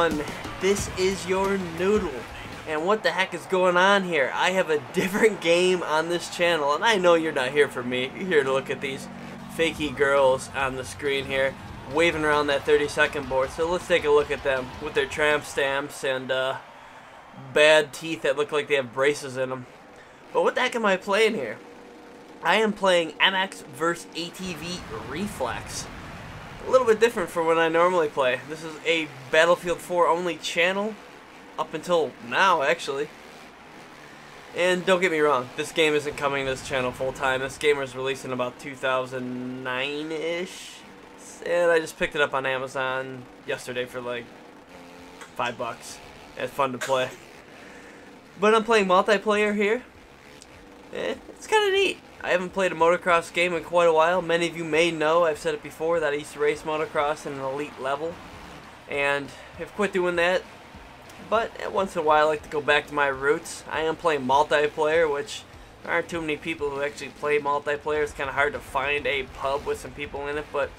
everyone, this is your Noodle, and what the heck is going on here? I have a different game on this channel, and I know you're not here for me. You're here to look at these fakey girls on the screen here, waving around that 30-second board. So let's take a look at them with their tramp stamps and bad teeth that look like they have braces in them. But what the heck am I playing here? I am playing MX vs ATV Reflex. A little bit different from what I normally play. This is a Battlefield 4 only channel, up until now actually. And don't get me wrong, this game isn't coming to this channel full time. This game was released in about 2009-ish. And I just picked it up on Amazon yesterday for like $5. It's fun to play. But I'm playing multiplayer here. It's kind of neat. I haven't played a motocross game in quite a while. Many of you may know, I've said it before, that I used to race motocross at an elite level. And I've quit doing that. But once in a while I like to go back to my roots. I am playing multiplayer, which there aren't too many people who actually play multiplayer. It's kind of hard to find a pub with some people in it, but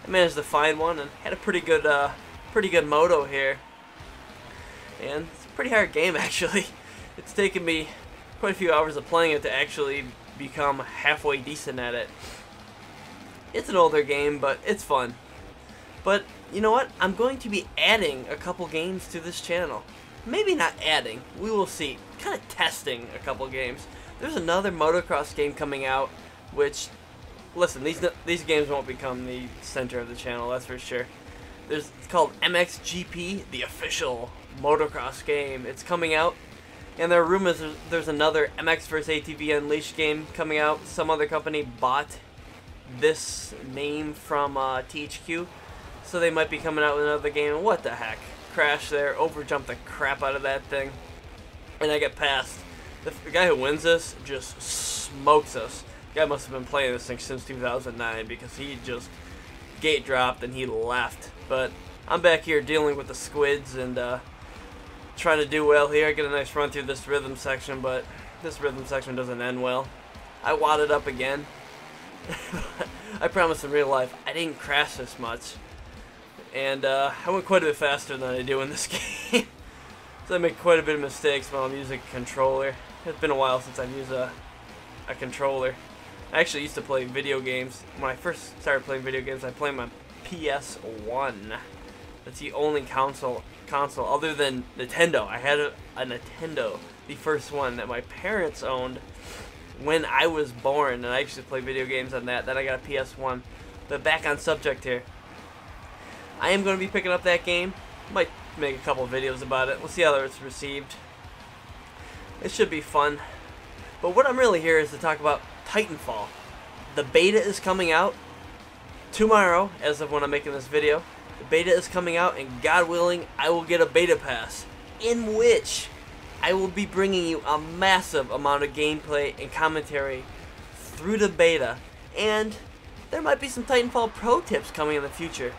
I managed to find one and had a pretty good moto here. And it's a pretty hard game actually. It's taken me quite a few hours of playing it to actually become halfway decent at it. It's an older game, but it's fun. But you know what? I'm going to be adding a couple games to this channel. Maybe not adding, we will see. Kind of testing a couple games. There's another motocross game coming out, which, listen, these games won't become the center of the channel, that's for sure. It's called MXGP, the official motocross game. It's coming out. And there are rumors there's another MX vs ATV Unleashed game coming out. Some other company bought this name from THQ, so they might be coming out with another game. What the heck? Crash there, overjumped the crap out of that thing, and I get past. The guy who wins this just smokes us. The guy must have been playing this thing since 2009 because he just gate dropped and he left. But I'm back here dealing with the squids and trying to do well here. I get a nice run through this rhythm section, but this rhythm section doesn't end well. I wadded up again. I promise in real life I didn't crash this much, and I went quite a bit faster than I do in this game. So I make quite a bit of mistakes while I'm using a controller. It's been a while since I've used a controller. I actually used to play video games. When I first started playing video games, I played my PS1. That's the only console other than Nintendo. I had a Nintendo, the first one that my parents owned when I was born, and I actually played video games on that. Then I got a PS1. But back on subject here. I am going to be picking up that game. Might make a couple videos about it. We'll see how it's received. It should be fun. But what I'm really here is to talk about Titanfall. The beta is coming out tomorrow, as of when I'm making this video. The beta is coming out, and God willing, I will get a beta pass, in which I will be bringing you a massive amount of gameplay and commentary through the beta, and there might be some Titanfall pro tips coming in the future.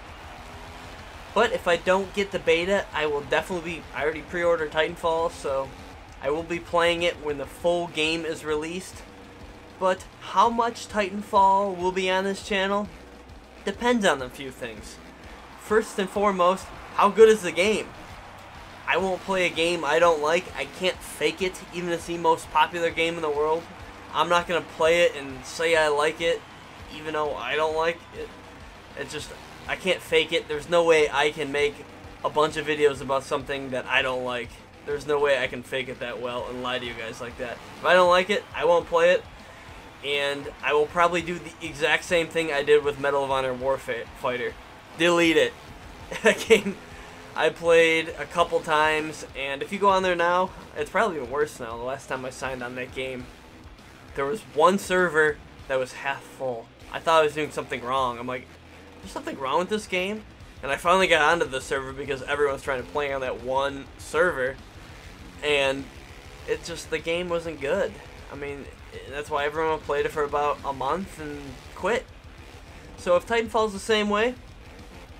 But if I don't get the beta, I will definitely be, I already pre-ordered Titanfall, so I will be playing it when the full game is released. But how much Titanfall will be on this channel depends on a few things. First and foremost, how good is the game? I won't play a game I don't like. I can't fake it, even if it's the most popular game in the world. I'm not going to play it and say I like it, even though I don't like it. It's just, I can't fake it. There's no way I can make a bunch of videos about something that I don't like. There's no way I can fake it that well and lie to you guys like that. If I don't like it, I won't play it. And I will probably do the exact same thing I did with Medal of Honor Warfighter. Delete it. That game I played a couple times, and if you go on there now, it's probably even worse now. The last time I signed on that game, there was one server that was half full. I thought I was doing something wrong. I'm like, there's something wrong with this game? And I finally got onto the server because everyone's trying to play on that one server, and it just, the game wasn't good. I mean, that's why everyone played it for about a month and quit. So if Titanfall's the same way,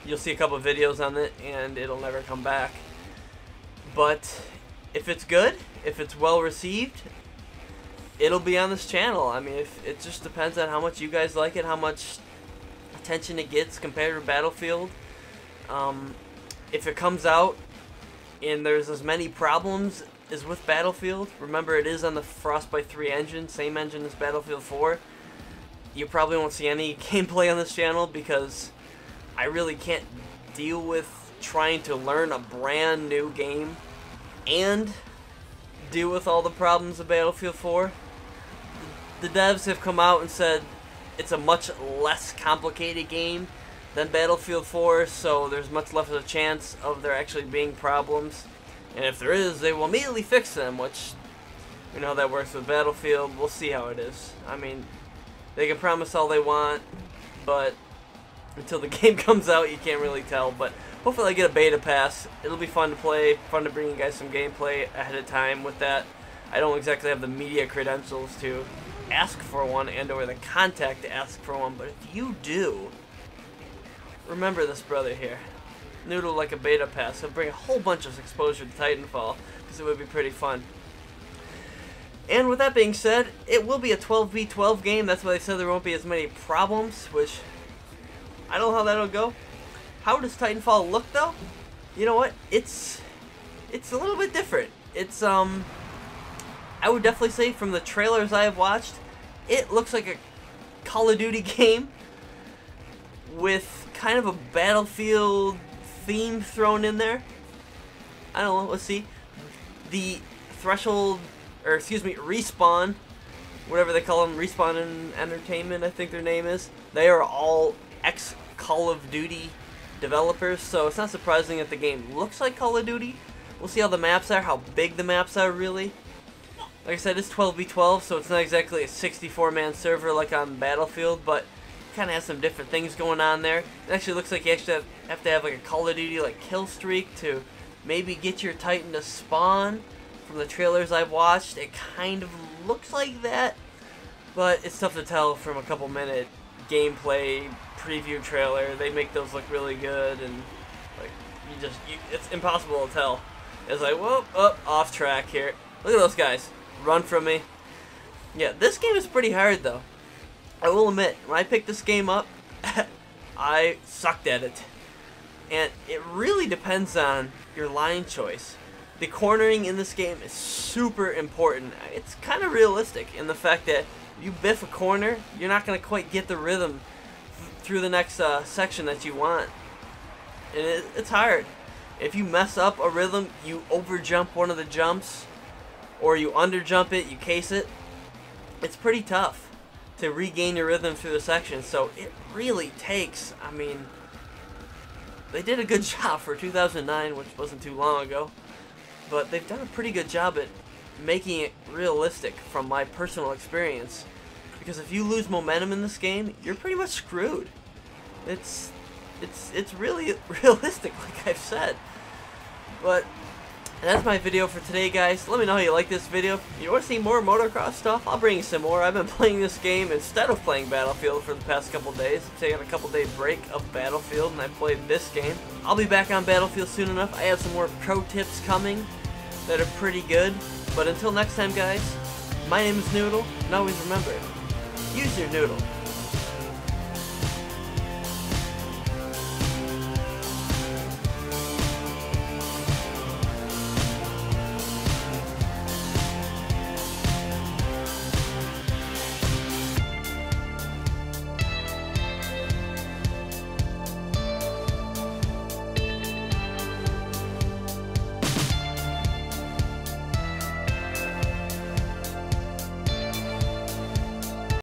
you'll see a couple of videos on it, and it'll never come back. But if it's good, if it's well received, it'll be on this channel. I mean, it just depends on how much you guys like it, how much attention it gets compared to Battlefield. If it comes out and there's as many problems as with Battlefield. Remember, it is on the Frostbite 3 engine, same engine as Battlefield 4. You probably won't see any gameplay on this channel because I really can't deal with trying to learn a brand new game and deal with all the problems of Battlefield 4. The devs have come out and said it's a much less complicated game than Battlefield 4, so there's much less of a chance of there actually being problems. And if there is, they will immediately fix them, which we know that works with Battlefield. We'll see how it is. I mean, they can promise all they want, but until the game comes out, you can't really tell. But hopefully I get a beta pass. It'll be fun to play, fun to bring you guys some gameplay ahead of time with that. I don't exactly have the media credentials to ask for one and or the contact to ask for one, but if you do, remember this brother here. Noodle like a beta pass. He'll bring a whole bunch of exposure to Titanfall because it would be pretty fun. And with that being said, it will be a 12v12 game. That's why they said there won't be as many problems, which I don't know how that'll go. How does Titanfall look though? You know what? It's a little bit different. It's I would definitely say from the trailers I have watched, it looks like a Call of Duty game with kind of a Battlefield theme thrown in there. I don't know, let's see. The Threshold, or excuse me, Respawn, whatever they call them, Respawn and Entertainment, I think their name is. They are all ex-Call of Duty developers, so it's not surprising that the game looks like Call of Duty. We'll see how the maps are, how big the maps are really. Like I said, it's 12v12, so it's not exactly a 64-man server like on Battlefield, but kind of has some different things going on there. It actually looks like you actually have to have like a Call of Duty like kill streak to maybe get your Titan to spawn. From the trailers I've watched, it kind of looks like that, but it's tough to tell from a couple minute gameplay preview trailer. They make those look really good, and like it's impossible to tell. It's like, whoa, up, off track here. Look at those guys run from me. Yeah, this game is pretty hard though. I will admit, when I picked this game up, I sucked at it. And it really depends on your line choice. The cornering in this game is super important. It's kind of realistic in the fact that you biff a corner, you're not going to quite get the rhythm through the next section that you want. And it's hard. If you mess up a rhythm, you overjump one of the jumps, or you underjump it, you case it, it's pretty tough to regain your rhythm through the section. So it really takes, I mean, they did a good job for 2009, which wasn't too long ago, but they've done a pretty good job at making it realistic from my personal experience. Because if you lose momentum in this game, you're pretty much screwed. It's really realistic, like I've said. But that's my video for today, guys. Let me know how you like this video. If you want to see more motocross stuff, I'll bring you some more. I've been playing this game instead of playing Battlefield for the past couple days. I've taken a couple-day break of Battlefield, and I played this game. I'll be back on Battlefield soon enough. I have some more pro tips coming that are pretty good. But until next time, guys, my name is Noodle, and always remember, use your noodle.